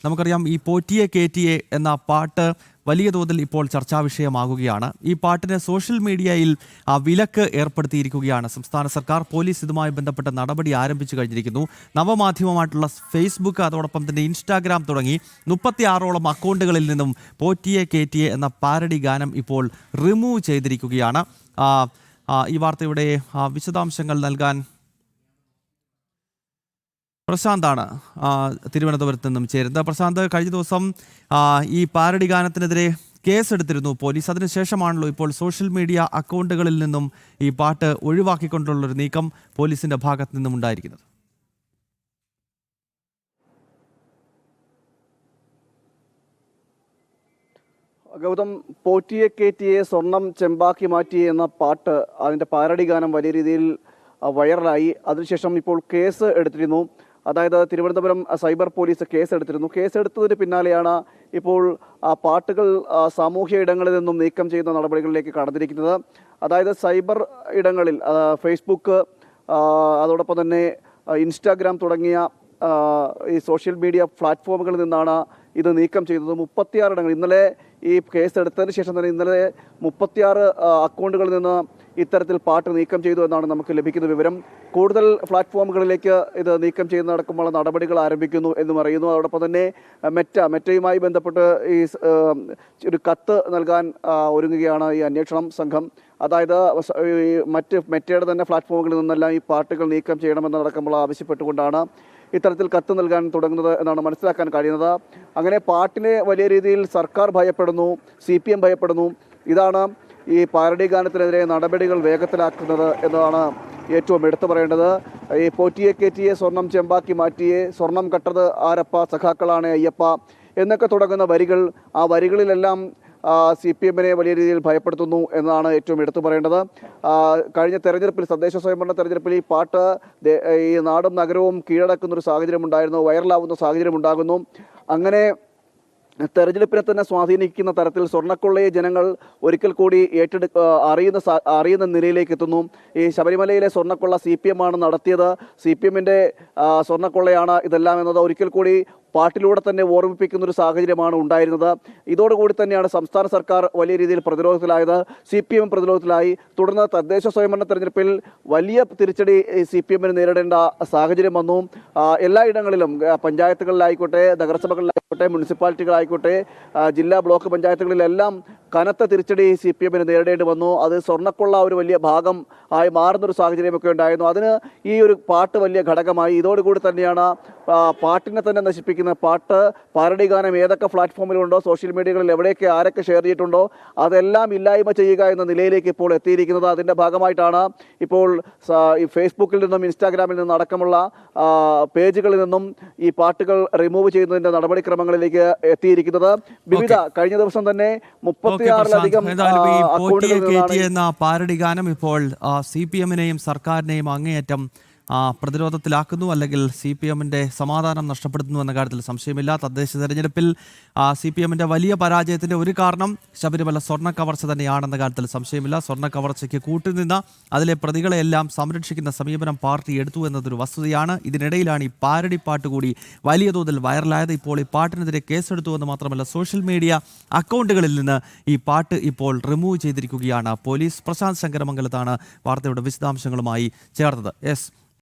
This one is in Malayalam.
നമുക്കറിയാം ഈ പോറ്റിയെ കേറ്റിയെ എന്ന പാട്ട് വലിയ തോതിൽ ഇപ്പോൾ ചർച്ചാ വിഷയമാകുകയാണ്. ഈ പാട്ടിന് സോഷ്യൽ മീഡിയയിൽ വിലക്ക് ഏർപ്പെടുത്തിയിരിക്കുകയാണ് സംസ്ഥാന സർക്കാർ. പോലീസ് ഇതുമായി ബന്ധപ്പെട്ട നടപടി ആരംഭിച്ചു കഴിഞ്ഞിരിക്കുന്നു. നവമാധ്യമമായിട്ടുള്ള ഫേസ്ബുക്ക്, അതോടൊപ്പം തന്നെ ഇൻസ്റ്റാഗ്രാം തുടങ്ങി 36ഓളം അക്കൗണ്ടുകളിൽ നിന്നും പോറ്റിയെ കേറ്റിയെ എന്ന പാരഡി ഗാനം ഇപ്പോൾ റിമൂവ് ചെയ്തിരിക്കുകയാണ്. ഈ വാർത്തയുടെ വിശദാംശങ്ങൾ നൽകാൻ പ്രശാന്താണ് തിരുവനന്തപുരത്ത് നിന്നും ചേരുന്നത്. പ്രശാന്ത്, കഴിഞ്ഞ ദിവസം ഈ പാരഡി ഗാനത്തിനെതിരെ കേസെടുത്തിരുന്നു പോലീസ്. അതിനുശേഷമാണല്ലോ ഇപ്പോൾ സോഷ്യൽ മീഡിയ അക്കൗണ്ടുകളിൽ നിന്നും ഈ പാട്ട് ഒഴിവാക്കിക്കൊണ്ടുള്ളൊരു നീക്കം പോലീസിന്റെ ഭാഗത്ത് നിന്നും ഉണ്ടായിരിക്കുന്നത്. ഗൗതം, പോറ്റിയെ കേറ്റിയെ സ്വർണം ചെമ്പാക്കി മാറ്റിയെ എന്ന പാട്ട്, അതിൻ്റെ പാരഡി ഗാനം വലിയ രീതിയിൽ വൈറലായി. അതിനുശേഷം ഇപ്പോൾ കേസ് എടുത്തിരുന്നു. അതായത് തിരുവനന്തപുരം സൈബർ പോലീസ് കേസെടുത്തിരുന്നു. കേസെടുത്തതിന് പിന്നാലെയാണ് ഇപ്പോൾ പാട്ടുകൾ സാമൂഹ്യ ഇടങ്ങളിൽ നിന്നും നീക്കം ചെയ്യുന്ന നടപടികളിലേക്ക് കടന്നിരിക്കുന്നത്. അതായത് സൈബർ ഇടങ്ങളിൽ ഫേസ്ബുക്ക്, അതോടൊപ്പം തന്നെ ഇൻസ്റ്റാഗ്രാം തുടങ്ങിയ ഈ സോഷ്യൽ മീഡിയ പ്ലാറ്റ്ഫോമുകളിൽ നിന്നാണ് ഇത് നീക്കം ചെയ്തത്. 36 ഇടങ്ങൾ. ഇന്നലെ ഈ കേസ് എടുത്തതിന് ശേഷം തന്നെ ഇന്നലെ 36 അക്കൗണ്ടുകളിൽ നിന്ന് ഇത്തരത്തിൽ പാട്ട് നീക്കം ചെയ്തു എന്നാണ് നമുക്ക് ലഭിക്കുന്ന വിവരം. കൂടുതൽ പ്ലാറ്റ്ഫോമുകളിലേക്ക് ഇത് നീക്കം ചെയ്യുന്ന നടക്കുമ്പോൾ നടപടികൾ ആരംഭിക്കുന്നു എന്നും അറിയുന്നു. അതോടൊപ്പം തന്നെ മെറ്റയുമായി ബന്ധപ്പെട്ട് ഈ ഒരു കത്ത് നൽകാൻ ഒരുങ്ങുകയാണ് ഈ അന്വേഷണം സംഘം. അതായത് മെറ്റയുടെ തന്നെ പ്ലാറ്റ്ഫോമുകളിൽ നിന്നെല്ലാം ഈ പാട്ടുകൾ നീക്കം ചെയ്യണമെന്നടക്കമുള്ള ആവശ്യപ്പെട്ടുകൊണ്ടാണ് ഇത്തരത്തിൽ കത്ത് നൽകാൻ തുടങ്ങുന്നത് എന്നാണ് മനസ്സിലാക്കാൻ കഴിയുന്നത്. അങ്ങനെ പാട്ടിനെ വലിയ രീതിയിൽ സർക്കാർ ഭയപ്പെടുന്നു, CPM ഭയപ്പെടുന്നു. ഇതാണ് ഈ പാരഡി ഗാനത്തിനെതിരെ നടപടികൾ വേഗത്തിലാക്കുന്നത് എന്നതാണ് ഏറ്റവും എടുത്തു പറയേണ്ടത്. ഈ പോറ്റിയെ കേറ്റിയെ സ്വർണം ചെമ്പാക്കി മാറ്റിയെ, സ്വർണം കട്ടത് ആരപ്പ, സഖാക്കളാണ് അയ്യപ്പ എന്നൊക്കെ തുടങ്ങുന്ന വരികൾ, ആ വരികളിലെല്ലാം CPMനെ വലിയ രീതിയിൽ ഭയപ്പെടുത്തുന്നു എന്നതാണ് ഏറ്റവും എടുത്തു പറയേണ്ടത്. കഴിഞ്ഞ തെരഞ്ഞെടുപ്പിൽ, തദ്ദേശ സ്വയംഭരണ തെരഞ്ഞെടുപ്പിൽ ഈ പാട്ട് ഈ നാടും നഗരവും കീഴടക്കുന്നൊരു സാഹചര്യം ഉണ്ടായിരുന്നു, വൈറലാവുന്ന സാഹചര്യം ഉണ്ടാകുന്നു. അങ്ങനെ തെരഞ്ഞെടുപ്പിനെ തന്നെ സ്വാധീനിക്കുന്ന തരത്തിൽ സ്വർണ്ണക്കൊള്ളയെ ജനങ്ങൾ ഒരിക്കൽ കൂടി അറിയുന്ന നിലയിലേക്ക് എത്തുന്നു. ഈ ശബരിമലയിലെ സ്വർണ്ണക്കൊള്ള CPM ആണ് നടത്തിയത്, CPMന്റെ സ്വർണ്ണക്കൊള്ളയാണ് ഇതെല്ലാം എന്നത് ഒരിക്കൽ കൂടി പാട്ടിലൂടെ തന്നെ ഓർമ്മിപ്പിക്കുന്ന ഒരു സാഹചര്യമാണ് ഉണ്ടായിരുന്നത്. ഇതോടുകൂടി തന്നെയാണ് സംസ്ഥാന സർക്കാർ വലിയ രീതിയിൽ പ്രതിരോധത്തിലായത്, CPM പ്രതിരോധത്തിലായി. തുടർന്ന് തദ്ദേശ സ്വയംഭരണ തെരഞ്ഞെടുപ്പിൽ വലിയ തിരിച്ചടി CPMന് നേരിടേണ്ട സാഹചര്യം വന്നു. എല്ലായിടങ്ങളിലും, പഞ്ചായത്തുകളിലായിക്കോട്ടെ, നഗരസഭകളിലായിക്കോട്ടെ, മുനിസിപ്പാലിറ്റികളായിക്കോട്ടെ, ജില്ലാ ബ്ലോക്ക് പഞ്ചായത്തുകളിലെല്ലാം കനത്ത തിരിച്ചടി CPMന് നേരിടേണ്ടി വന്നു. അത് സ്വർണ്ണക്കൊള്ള ഒരു വലിയ ഭാഗം ആയി മാറുന്നൊരു സാഹചര്യമൊക്കെ ഉണ്ടായിരുന്നു. അതിന് ഈ ഒരു പാട്ട് വലിയ ഘടകമായി. ഇതോടുകൂടി തന്നെയാണ് പാട്ടിനെ തന്നെ നശിപ്പിക്കുന്ന പാട്ട്, പാരഡി ഗാനം ഏതൊക്കെ പ്ലാറ്റ്ഫോമിലുണ്ടോ, സോഷ്യൽ മീഡിയകളിൽ എവിടെയൊക്കെ ആരൊക്കെ ഷെയർ ചെയ്തിട്ടുണ്ടോ അതെല്ലാം ഇല്ലായ്മ ചെയ്യുക എന്ന നിലയിലേക്ക് ഇപ്പോൾ എത്തിയിരിക്കുന്നത്. അതിൻ്റെ ഭാഗമായിട്ടാണ് ഇപ്പോൾ ഈ ഫേസ്ബുക്കിൽ നിന്നും ഇൻസ്റ്റാഗ്രാമിൽ നിന്നും അടക്കമുള്ള പേജുകളിൽ നിന്നും ഈ പാട്ടുകൾ റിമൂവ് ചെയ്യുന്നതിൻ്റെ നടപടിക്രമങ്ങളിലേക്ക് എത്തിയിരിക്കുന്നത്. വിവിധ കഴിഞ്ഞ ദിവസം തന്നെ 36ലധികം എന്ന പാരഡി ഗാനം ഇപ്പോൾ CPMനെയും സർക്കാരിനെയും അങ്ങേയറ്റം പ്രതിരോധത്തിലാക്കുന്നു, അല്ലെങ്കിൽ CPMന്റെ സമാധാനം നഷ്ടപ്പെടുത്തുന്നു എന്ന കാര്യത്തിൽ സംശയമില്ല. തദ്ദേശ തെരഞ്ഞെടുപ്പിൽ CPMന്റെ വലിയ പരാജയത്തിന്റെ ഒരു കാരണം ശബരിമല സ്വർണ്ണ കവർച്ച തന്നെയാണെന്ന കാര്യത്തിൽ സംശയമില്ല. സ്വർണ്ണ കവർച്ചയ്ക്ക് കൂട്ടുനിന്ന അതിലെ പ്രതികളെയെല്ലാം സംരക്ഷിക്കുന്ന സമീപനം പാർട്ടി എടുത്തു എന്നതൊരു വസ്തുതയാണ്. ഇതിനിടയിലാണ് ഈ പാരഡി പാട്ട് കൂടി വലിയ തോതിൽ വൈറലായത്. ഇപ്പോൾ ഈ പാട്ടിനെതിരെ കേസെടുത്തു എന്ന് മാത്രമല്ല, സോഷ്യൽ മീഡിയ അക്കൗണ്ടുകളിൽ നിന്ന് ഈ പാട്ട് ഇപ്പോൾ റിമൂവ് ചെയ്തിരിക്കുകയാണ് പോലീസ്. പ്രശാന്ത് ശങ്കരമംഗലത്താണ് വാർത്തയുടെ വിശദാംശങ്ങളുമായി ചേർത്തത്.